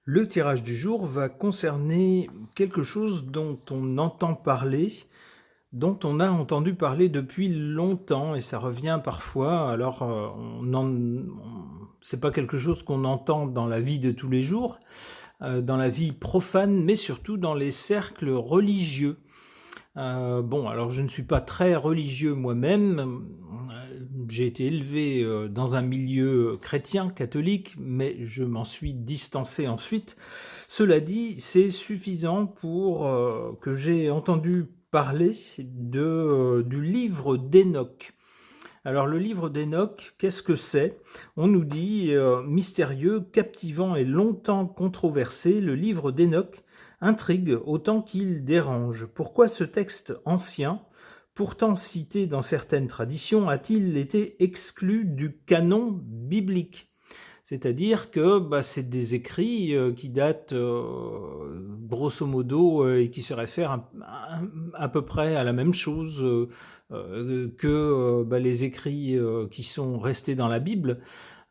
Le tirage du jour va concerner quelque chose dont on entend parler, dont on a entendu parler depuis longtemps et ça revient parfois. Alors, c'est pas quelque chose qu'on entend dans la vie de tous les jours, dans la vie profane, mais surtout dans les cercles religieux. Bon, alors je ne suis pas très religieux moi-même. J'ai été élevé dans un milieu chrétien, catholique, mais je m'en suis distancé ensuite. Cela dit, c'est suffisant pour que j'ai entendu parler du livre d'Enoch. Alors le livre d'Enoch, qu'est-ce que c'est? On nous dit mystérieux, captivant et longtemps controversé, le livre d'Enoch intrigue autant qu'il dérange. Pourquoi ce texte ancien, pourtant cité dans certaines traditions, a-t-il été exclu du canon biblique? C'est-à-dire que c'est des écrits qui datent grosso modo et qui se réfèrent à peu près à la même chose que les écrits qui sont restés dans la Bible.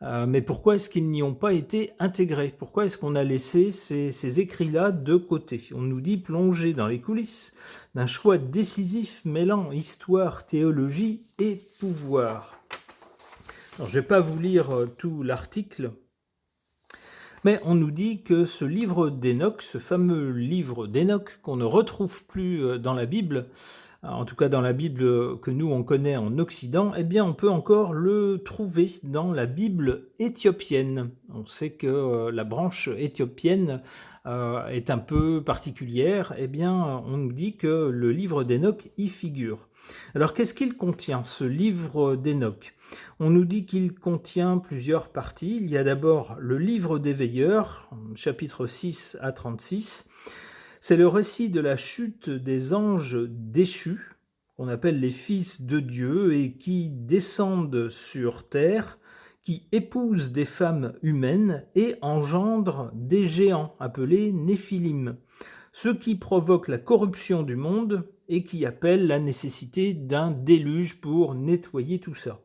Mais pourquoi est-ce qu'ils n'y ont pas été intégrés? Pourquoi est-ce qu'on a laissé ces écrits-là de côté? On nous dit plonger dans les coulisses d'un choix décisif mêlant histoire, théologie et pouvoir. Alors, je ne vais pas vous lire tout l'article, mais on nous dit que ce livre d'Enoch, ce fameux livre d'Enoch qu'on ne retrouve plus dans la Bible, en tout cas dans la Bible que nous on connaît en Occident, eh bien on peut encore le trouver dans la Bible éthiopienne. On sait que la branche éthiopienne est un peu particulière, eh bien on nous dit que le livre d'Enoch y figure. Alors qu'est-ce qu'il contient, ce livre d'Enoch? On nous dit qu'il contient plusieurs parties. Il y a d'abord le livre des veilleurs, chapitres 6 à 36. C'est le récit de la chute des anges déchus, qu'on appelle les fils de Dieu, et qui descendent sur terre, qui épousent des femmes humaines et engendrent des géants appelés Néphilim, ce qui provoque la corruption du monde et qui appelle la nécessité d'un déluge pour nettoyer tout ça.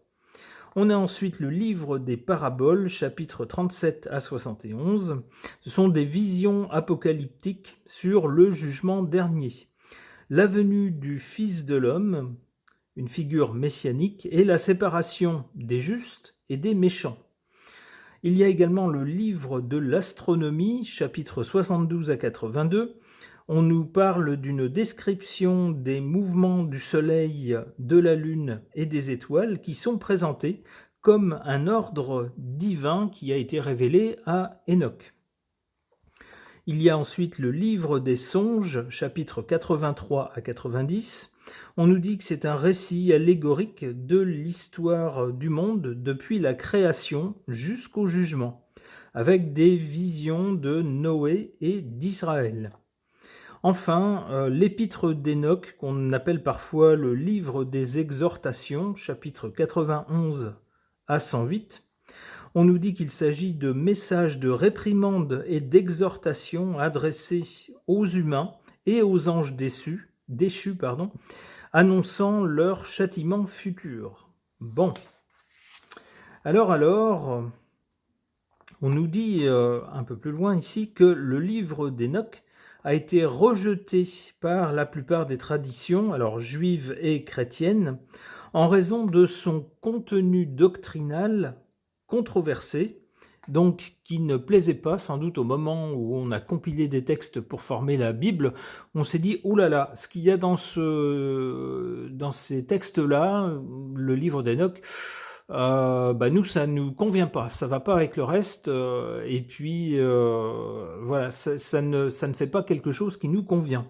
On a ensuite le livre des paraboles, chapitres 37 à 71. Ce sont des visions apocalyptiques sur le jugement dernier. La venue du Fils de l'homme, une figure messianique, et la séparation des justes et des méchants. Il y a également le livre de l'astronomie, chapitres 72 à 82. On nous parle d'une description des mouvements du Soleil, de la Lune et des étoiles qui sont présentés comme un ordre divin qui a été révélé à Enoch. Il y a ensuite le livre des songes, chapitres 83 à 90. On nous dit que c'est un récit allégorique de l'histoire du monde depuis la création jusqu'au jugement, avec des visions de Noé et d'Israël. Enfin, l'épître d'Enoch, qu'on appelle parfois le livre des exhortations, chapitre 91 à 108, on nous dit qu'il s'agit de messages de réprimande et d'exhortation adressés aux humains et aux anges déchus, annonçant leur châtiment futur. Bon. Alors, on nous dit un peu plus loin ici que le livre d'Enoch a été rejeté par la plupart des traditions, alors juives et chrétiennes, en raison de son contenu doctrinal controversé, donc qui ne plaisait pas sans doute au moment où on a compilé des textes pour former la Bible. On s'est dit, oh là là, ce qu'il y a dans ces textes-là, le livre d'Enoch, nous ça nous convient pas, ça va pas avec le reste, et puis voilà, ça ne fait pas quelque chose qui nous convient.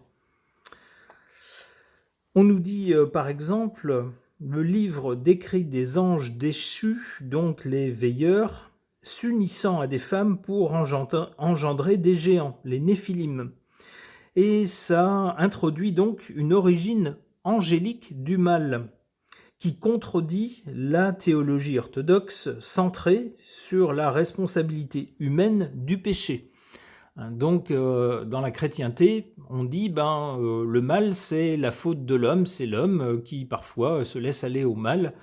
On nous dit par exemple, le livre décrit des anges déchus, donc les veilleurs, s'unissant à des femmes pour engendrer des géants, les Néphilim. Et ça introduit donc une origine angélique du mal, qui contredit la théologie orthodoxe centrée sur la responsabilité humaine du péché. Donc, dans la chrétienté, on dit le mal, c'est la faute de l'homme, c'est l'homme qui parfois se laisse aller au mal.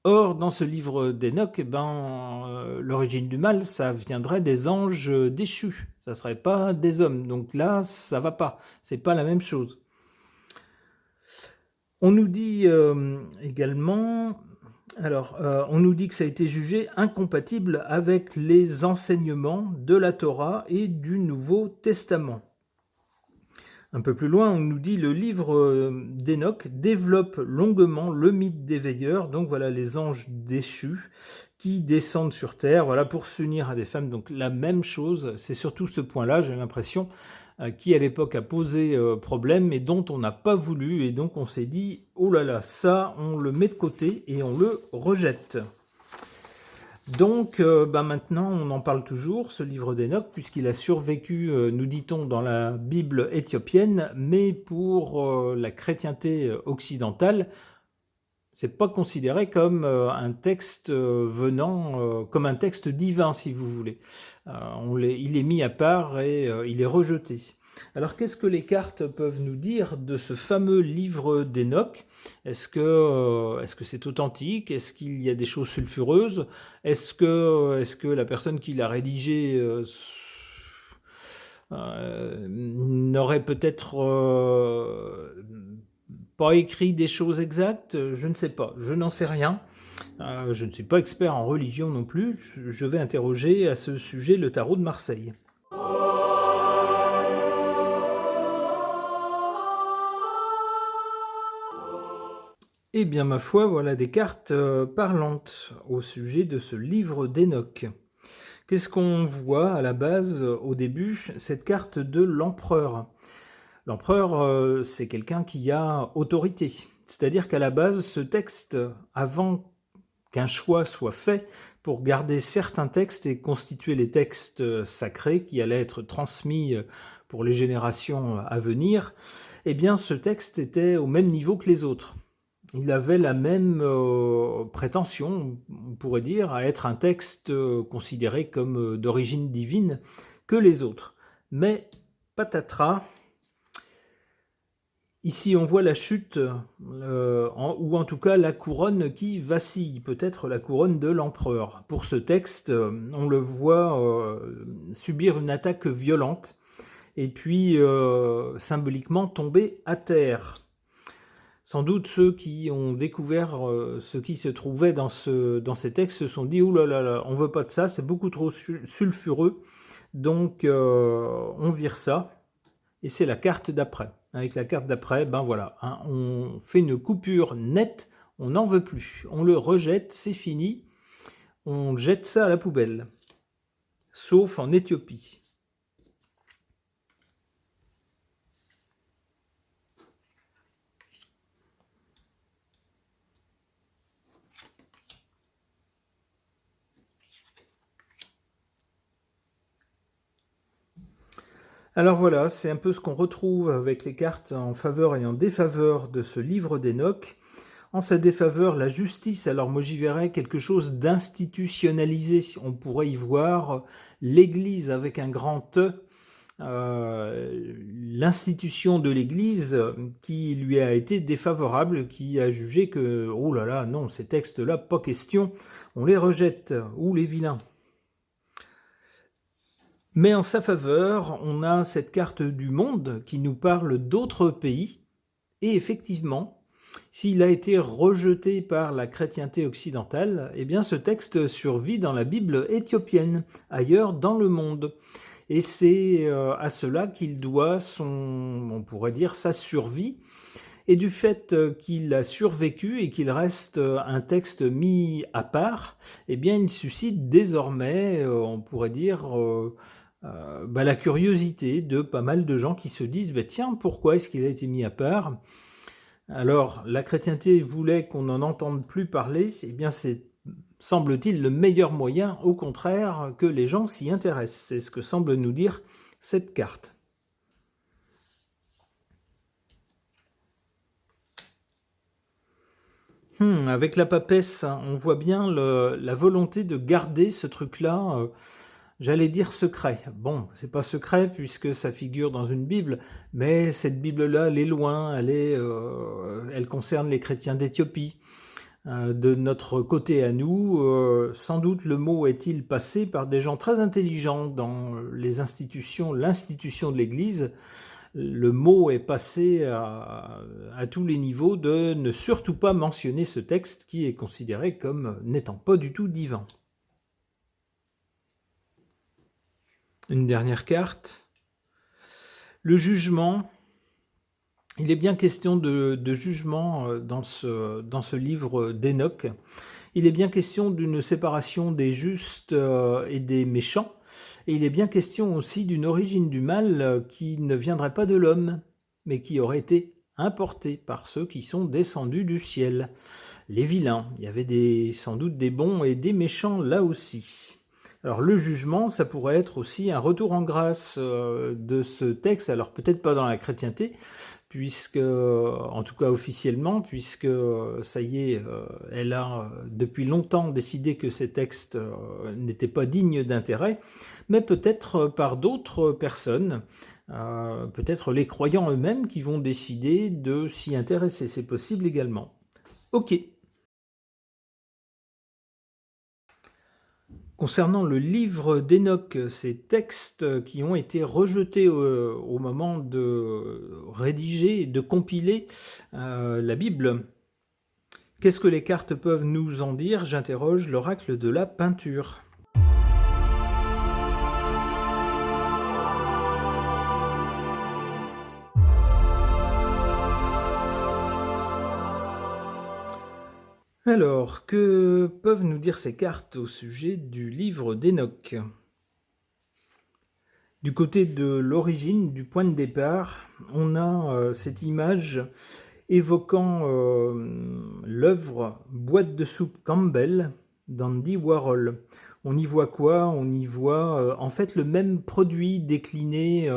Or, dans ce livre d'Enoch, l'origine du mal, ça viendrait des anges déchus. Ça ne serait pas des hommes. Donc là, ça va pas. C'est pas la même chose. On nous dit également... Alors, on nous dit que ça a été jugé incompatible avec les enseignements de la Torah et du Nouveau Testament. Un peu plus loin, on nous dit le livre d'Enoch développe longuement le mythe des veilleurs, donc voilà les anges déchus qui descendent sur terre, voilà pour s'unir à des femmes. Donc la même chose, c'est surtout ce point-là, j'ai l'impression, qui à l'époque a posé problème et dont on n'a pas voulu, et donc on s'est dit oh là là, ça on le met de côté et on le rejette. Donc maintenant on en parle toujours, ce livre d'Enoch, puisqu'il a survécu, nous dit-on, dans la Bible éthiopienne, mais pour la chrétienté occidentale, c'est pas considéré comme un texte venant, comme un texte divin, si vous voulez. Il est mis à part et il est rejeté. Alors qu'est-ce que les cartes peuvent nous dire de ce fameux livre d'Enoch ? Est-ce que c'est authentique ? Est-ce qu'il y a des choses sulfureuses ? Est-ce que la personne qui l'a rédigé n'aurait peut-être pas écrit des choses exactes ? Je ne sais pas, je n'en sais rien. Je ne suis pas expert en religion non plus. Je vais interroger à ce sujet le tarot de Marseille. Eh bien, ma foi, voilà des cartes parlantes au sujet de ce livre d'Enoch. Qu'est-ce qu'on voit à la base, au début ? Cette carte de l'empereur. L'empereur, c'est quelqu'un qui a autorité. C'est-à-dire qu'à la base, ce texte, avant qu'un choix soit fait pour garder certains textes et constituer les textes sacrés qui allaient être transmis pour les générations à venir, eh bien, ce texte était au même niveau que les autres. Il avait la même prétention, on pourrait dire, à être un texte considéré comme d'origine divine que les autres. Mais patatras, ici on voit la chute, ou en tout cas la couronne qui vacille, peut-être la couronne de l'empereur. Pour ce texte, on le voit subir une attaque violente, et puis symboliquement tomber à terre. Sans doute ceux qui ont découvert ce qui se trouvait dans ces textes se sont dit « Ouh là là là, on veut pas de ça, c'est beaucoup trop sulfureux, donc on vire ça ». Et c'est la carte d'après. Avec la carte d'après, ben voilà, hein, on fait une coupure nette, on n'en veut plus. On le rejette, c'est fini, on jette ça à la poubelle. Sauf en Éthiopie. Alors voilà, c'est un peu ce qu'on retrouve avec les cartes en faveur et en défaveur de ce livre d'Enoch. En sa défaveur, la justice, alors moi j'y verrais quelque chose d'institutionnalisé. On pourrait y voir l'Église avec un grand E, l'institution de l'Église qui lui a été défavorable, qui a jugé que, oh là là, non, ces textes-là, pas question, on les rejette, ou les vilains. Mais en sa faveur, on a cette carte du monde qui nous parle d'autres pays, et effectivement, s'il a été rejeté par la chrétienté occidentale, eh bien ce texte survit dans la Bible éthiopienne, ailleurs dans le monde. Et c'est à cela qu'il doit on pourrait dire, sa survie. Et du fait qu'il a survécu et qu'il reste un texte mis à part, eh bien il suscite désormais, on pourrait dire, la curiosité de pas mal de gens qui se disent tiens, pourquoi est-ce qu'il a été mis à part ? Alors, la chrétienté voulait qu'on n'en entende plus parler, eh bien c'est, semble-t-il, le meilleur moyen, au contraire, que les gens s'y intéressent. C'est ce que semble nous dire cette carte. Avec la papesse, on voit bien la volonté de garder ce truc-là, j'allais dire secret. Bon, c'est pas secret puisque ça figure dans une Bible, mais cette Bible-là, elle est loin, elle concerne les chrétiens d'Éthiopie. de notre côté à nous. Sans doute le mot est-il passé par des gens très intelligents dans l'institution de l'Église. Le mot est passé à tous les niveaux de ne surtout pas mentionner ce texte qui est considéré comme n'étant pas du tout divin. Une dernière carte. Le jugement. Il est bien question de jugement dans ce livre d'Enoch. Il est bien question d'une séparation des justes et des méchants. Et il est bien question aussi d'une origine du mal qui ne viendrait pas de l'homme, mais qui aurait été importée par ceux qui sont descendus du ciel. Les vilains. Il y avait sans doute des bons et des méchants là aussi. Alors le jugement, ça pourrait être aussi un retour en grâce de ce texte, alors peut-être pas dans la chrétienté, puisque, en tout cas officiellement, puisque ça y est, elle a depuis longtemps décidé que ces textes n'étaient pas dignes d'intérêt, mais peut-être par d'autres personnes, peut-être les croyants eux-mêmes qui vont décider de s'y intéresser, c'est possible également. Ok. Concernant le livre d'Enoch, ces textes qui ont été rejetés au moment de rédiger et de compiler la Bible, qu'est-ce que les cartes peuvent nous en dire? J'interroge l'oracle de la peinture. Alors, que peuvent nous dire ces cartes au sujet du livre d'Enoch? Du côté de l'origine, du point de départ, on a cette image évoquant l'œuvre Boîte de soupe Campbell d'Andy Warhol. On y voit quoi? On y voit en fait le même produit décliné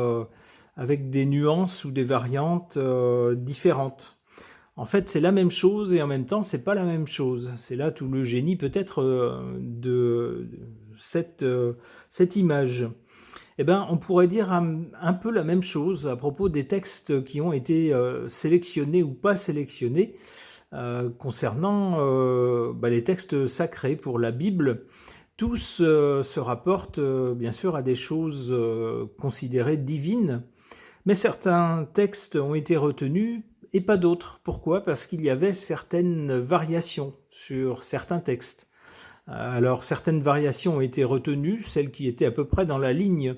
avec des nuances ou des variantes différentes. En fait, c'est la même chose et en même temps, c'est pas la même chose. C'est là tout le génie peut-être de cette image. Eh ben, on pourrait dire un peu la même chose à propos des textes qui ont été sélectionnés ou pas sélectionnés concernant les textes sacrés pour la Bible. Tous se rapportent bien sûr à des choses considérées divines, mais certains textes ont été retenus et pas d'autres. Pourquoi? Parce qu'il y avait certaines variations sur certains textes. Alors certaines variations ont été retenues, celles qui étaient à peu près dans la ligne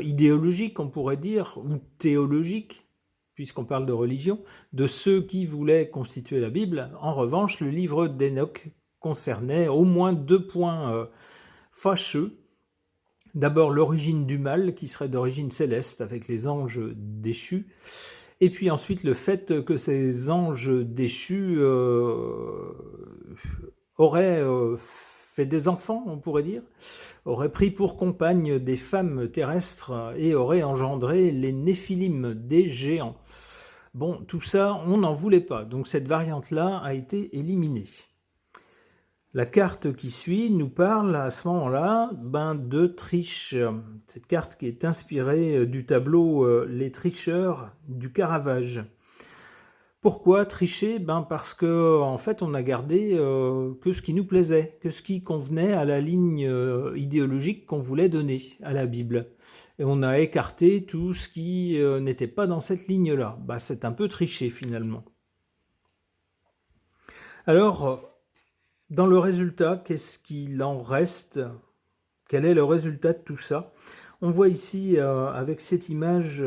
idéologique, on pourrait dire, ou théologique, puisqu'on parle de religion, de ceux qui voulaient constituer la Bible. En revanche, le livre d'Enoch concernait au moins 2 points fâcheux. D'abord l'origine du mal, qui serait d'origine céleste, avec les anges déchus, et puis ensuite le fait que ces anges déchus auraient fait des enfants, on pourrait dire, auraient pris pour compagne des femmes terrestres et auraient engendré les Néphilim, des géants. Bon, tout ça, on n'en voulait pas, donc cette variante-là a été éliminée. La carte qui suit nous parle à ce moment-là de triche. Cette carte qui est inspirée du tableau Les tricheurs du Caravage. Pourquoi tricher? Parce que en fait on a gardé que ce qui nous plaisait, que ce qui convenait à la ligne idéologique qu'on voulait donner à la Bible. Et on a écarté tout ce qui n'était pas dans cette ligne-là. C'est un peu triché finalement. Alors, dans le résultat, qu'est-ce qu'il en reste? Quel est le résultat de tout ça? On voit ici avec cette image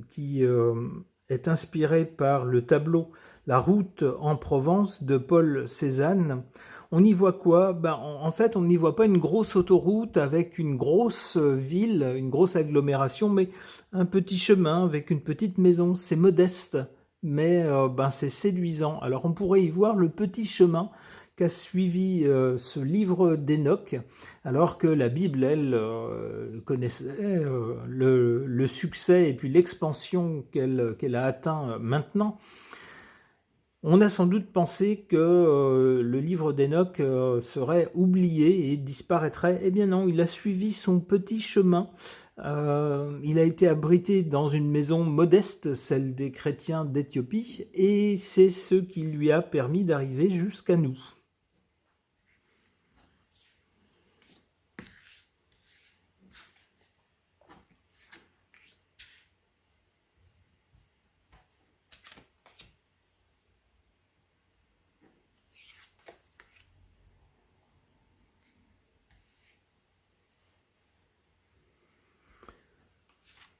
qui est inspirée par le tableau La route en Provence de Paul Cézanne. On y voit quoi? En fait, on n'y voit pas une grosse autoroute avec une grosse ville, une grosse agglomération, mais un petit chemin avec une petite maison. C'est modeste, mais c'est séduisant. Alors on pourrait y voir le petit chemin qu'a suivi ce livre d'Enoch, alors que la Bible, elle, connaissait le succès et puis l'expansion qu'elle a atteint maintenant. On a sans doute pensé que le livre d'Enoch serait oublié et disparaîtrait. Eh bien non, il a suivi son petit chemin. Il a été abrité dans une maison modeste, celle des chrétiens d'Éthiopie, et c'est ce qui lui a permis d'arriver jusqu'à nous.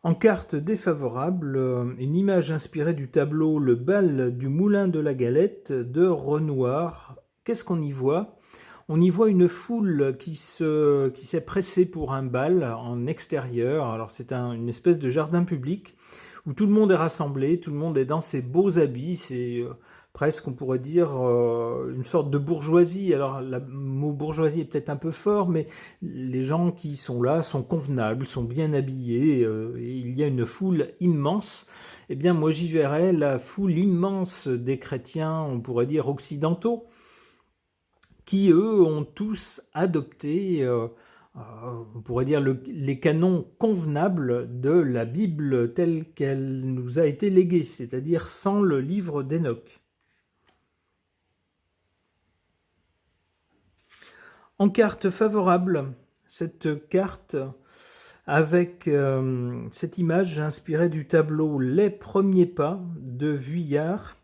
En carte défavorable, une image inspirée du tableau Le bal du moulin de la Galette de Renoir. Qu'est-ce qu'on y voit? On y voit une foule qui s'est pressée pour un bal en extérieur. Alors c'est une espèce de jardin public où tout le monde est rassemblé, tout le monde est dans ses beaux habits. C'est presque, on pourrait dire, une sorte de bourgeoisie. Alors le mot bourgeoisie est peut-être un peu fort, mais les gens qui sont là sont convenables, sont bien habillés, et il y a une foule immense. Eh bien moi j'y verrais la foule immense des chrétiens, on pourrait dire occidentaux, qui eux ont tous adopté, on pourrait dire, les canons convenables de la Bible telle qu'elle nous a été léguée, c'est-à-dire sans le livre d'Enoch. En carte favorable, cette carte avec cette image inspirée du tableau Les premiers pas de Vuillard,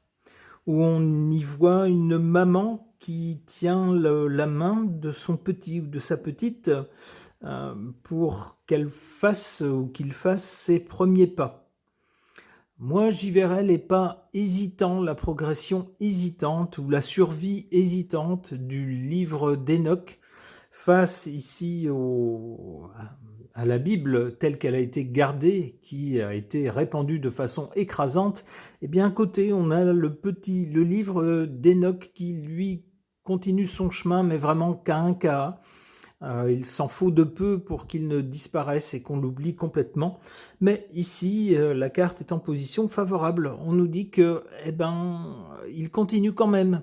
où on y voit une maman qui tient la main de son petit ou de sa petite pour qu'elle fasse ou qu'il fasse ses premiers pas. Moi, j'y verrais les pas hésitants, la progression hésitante ou la survie hésitante du livre d'Enoch face ici à la Bible telle qu'elle a été gardée, qui a été répandue de façon écrasante. Et bien à côté, on a le livre d'Enoch qui, lui, continue son chemin, mais vraiment cas un cas. Il s'en faut de peu pour qu'il ne disparaisse et qu'on l'oublie complètement. Mais ici, la carte est en position favorable. On nous dit que, il continue quand même.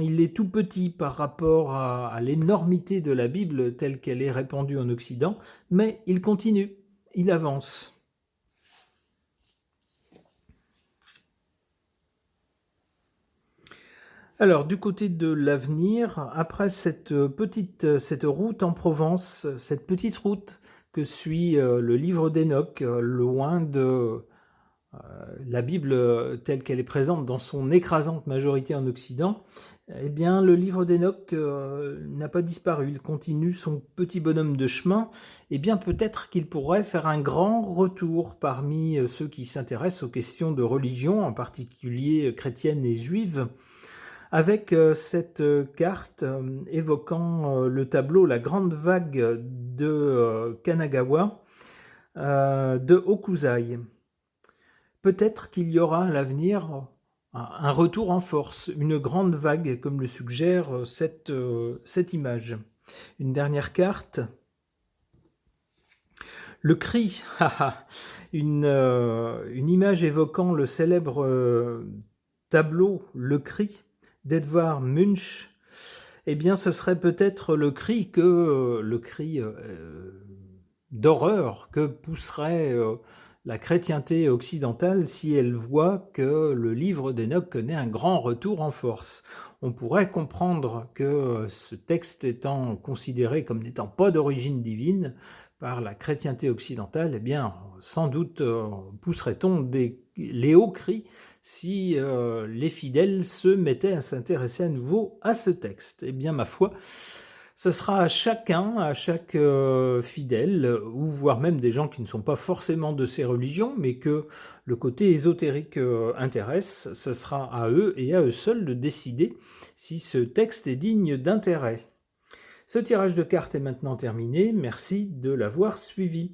Il est tout petit par rapport à l'énormité de la Bible telle qu'elle est répandue en Occident, mais il continue, il avance. Alors, du côté de l'avenir, après cette route en Provence, cette petite route que suit le livre d'Enoch, loin de la Bible telle qu'elle est présente dans son écrasante majorité en Occident, eh bien, le livre d'Enoch n'a pas disparu. Il continue son petit bonhomme de chemin. Eh bien, peut-être qu'il pourrait faire un grand retour parmi ceux qui s'intéressent aux questions de religion, en particulier chrétienne et juive, avec cette carte évoquant le tableau La Grande Vague de Kanagawa de Hokusai. Peut-être qu'il y aura à l'avenir un retour en force, une grande vague, comme le suggère cette image. Une dernière carte. Le cri, une image évoquant le célèbre tableau Le Cri d'Edvard Munch. Eh bien, ce serait peut-être le cri d'horreur que pousserait la chrétienté occidentale si elle voit que le livre d'Enoch connaît un grand retour en force. On pourrait comprendre que ce texte étant considéré comme n'étant pas d'origine divine par la chrétienté occidentale, eh bien, sans doute pousserait-on les hauts cris si les fidèles se mettaient à s'intéresser à nouveau à ce texte. Eh bien, ma foi, ce sera à chaque fidèle, ou voire même des gens qui ne sont pas forcément de ces religions, mais que le côté ésotérique intéresse, ce sera à eux et à eux seuls de décider si ce texte est digne d'intérêt. Ce tirage de cartes est maintenant terminé, merci de l'avoir suivi.